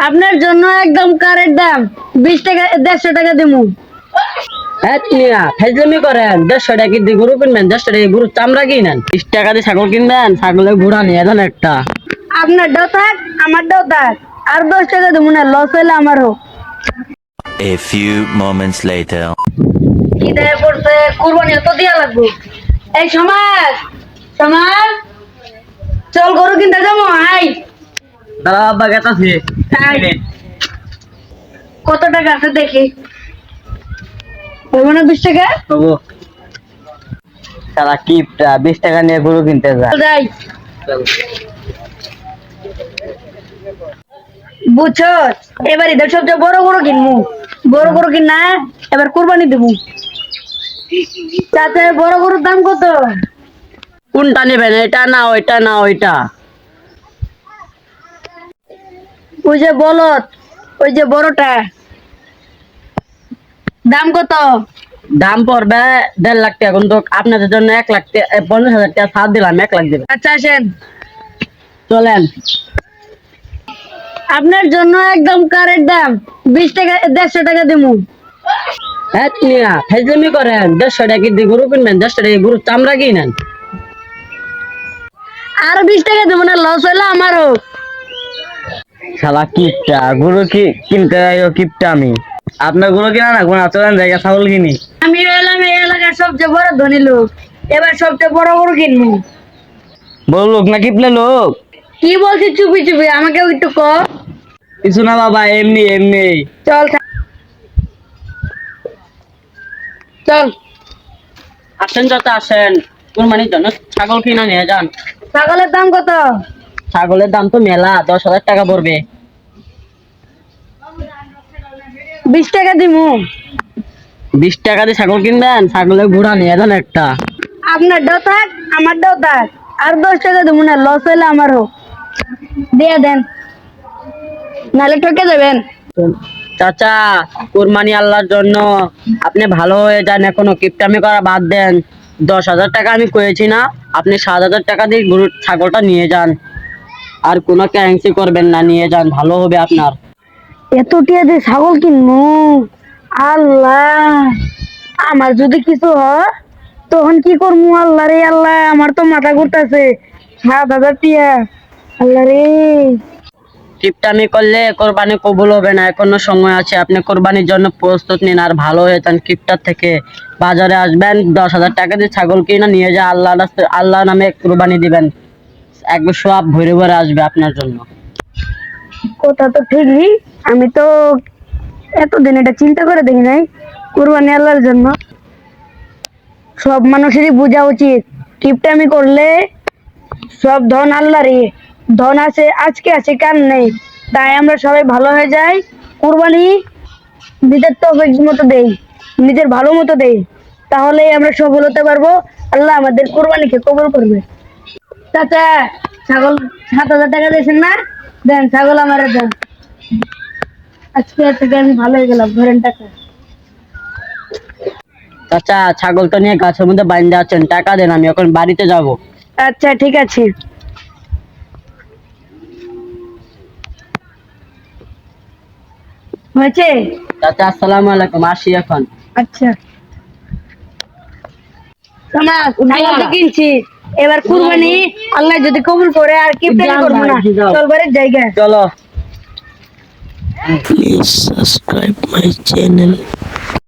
আপনার জন্য একদম কারেক্ট দাম 20 টাকা 150 টাকা দিমু। ফাইজলামি করেন 150 টাকা দিয়ে গরু কিনবেন 150 টাকা গরু চামড়া কিনেন 20 টাকা দিয়ে ছাগল কিনবেন ছাগলের ঘোড়া নিয়ে যান একটা আপনারটাও থাক আমারটাও থাক, আর 10 টাকা দিমু না, লস হইলে আমার হোক। A few moments later. কি দেয় পড়ছে, কুরবানি তো দিয়া লাগবো। এই সমাজ সমাজ, চল গরু কিনতে যাবো, আই। দাঁড়া আব্বা গেতাছি কত টাকা আছে দেখি, হইব না 20 টাকা? বাবু সারা কিপটা 20 টাকা নিয়ে গরু কিনতে যায় যাই, বুঝছো, এবার ঈদের সবচেয়ে বড় গরু কিনবো, বড় গরু কিনা এবার কুরবানি দেবো। তাতে বড় গরুর দাম কত? কোনটা নেবেন এটা না ওইটা না ওইটা ওই যে বলদ, ওই যে বড়টা, দাম কত? দাম পড়বে 1.5 লাখ টাকা কিন্তু আপনাদের জন্য 1 লাখ 50,000 টাকা ছাড় দিলাম 1 লাখ দেবেন আচ্ছা আসেন, চলেন আপনার জন্য একদম কারেক্ট দাম 20 টাকা 150 টাকা দিমু। ফাইজলামি করেন 150 টাকা দিয়ে গরু কিনবেন 150 টাকা গরু চামড়া কিনেন আর 20 টাকা দেবো না, লস হইলে আমার হোক। শালা কিপটা গরু কিনতে যাইও কিপটা আমি আপনার গরু কিনা না কোন চলেন জায়গা ছাগল কিনি আমি হইলাম এই এলাকার সবচেয়ে বড় ধনী লোক, এবার সবচেয়ে বড় গরু কিনবো। বড় লোক না কিপলে লোক কি বলছিস চুপি চুপি, আমাকে একটু ক। কিছু না বাবা এমনি এমনি চল চল, আসেন যত আসেন কুরবানির জন্য ছাগল কিনা নিয়ে যান ছাগলের দাম কত? ছাগলের দাম তো মেলা 10,000 টাকা পড়বে 20 টাকা দিমু। 20 টাকা দিয়ে ছাগল কিনবেন ছাগলের ঘোড়া নিয়ে যান একটা আপনারটাও থাক আমারটাও থাক, আর 10 টাকা দেবো না, লস হইলে আমার হোক। দিয়ে দেন, নাহলে ঠকে যাবেন। চাচা কুরবানি আল্লাহর জন্য আপনি ভালো হয়ে যান এখনো কিপটামি করা বাদ দেন 10,000 টাকা আমি কয়েছি না আপনি 7,000 টাকা দিয়ে গরু ছাগলটা নিয়ে যান আর কোনো ক্যান্সি করবেন না নিয়ে যান ভালো হবে আপনার এত টিয়া দিয়ে ছাগল কিনবো, আল্লাহ, আমার যদি কিছু হয় তখন কি করবো? আল্লাহ রে আল্লাহ, আমার তো মাথা ঘুরতেছে। 7,000 টিয়া, আল্লাহ রে। কিপটামি করলে কোরবানি কবুল হবে না এখনো সময় আছে আপনি কোরবানির জন্য প্রস্তুত নিন আর ভালো হয়ে যান কিপটার থেকে বাজারে আসবেন 10,000 টাকা দিয়ে ছাগল কিনা নিয়ে যা আল্লাহ নামে কোরবানি দিবেন একবার সব ভরে ভরে আসবে আপনার জন্য কথা তো ঠিকই, আমি তো এতদিন এটা চিন্তা করে দেখি নাই। কুরবানি আল্লাহর জন্য, সব মানুষেরই বোঝা উচিত কিপটামি করলে সব ধন আল্লাহরই, ধন আছে আজকে আছে কাল নেই, তাই আমরা সবাই ভালো হয়ে যাই। কুরবানি নিজের তৌফিক মতো দেই, নিজের ভালো মতো দেই, তাহলে আমরা সফল হতে পারবো। আল্লাহ আমাদের কুরবানিকে কবুল করবে। চাচা, ছাগল 7,000 টাকা দিয়েছেন না, দেন ছাগল আমার দেন, আজকে থেকে আমি ভালো হয়ে গেলাম, ধরেন টাকা। চাচা ছাগল তো নিয়ে গাছের মধ্যে বাইন্ধে আছেন টাকা দেন আমি এখন বাড়িতে যাব আচ্ছা ঠিক আছে, হয়েছে। চাচা আসসালামু আলাইকুম আসি এখন আচ্ছা শোনা, ছাগল তো কিনছি, এবার কুরবানি আল্লাহ যদি কবুল করে আর কিপটামি করবো না, চল বাড়ির জায়গা। চলো Please subscribe my channel.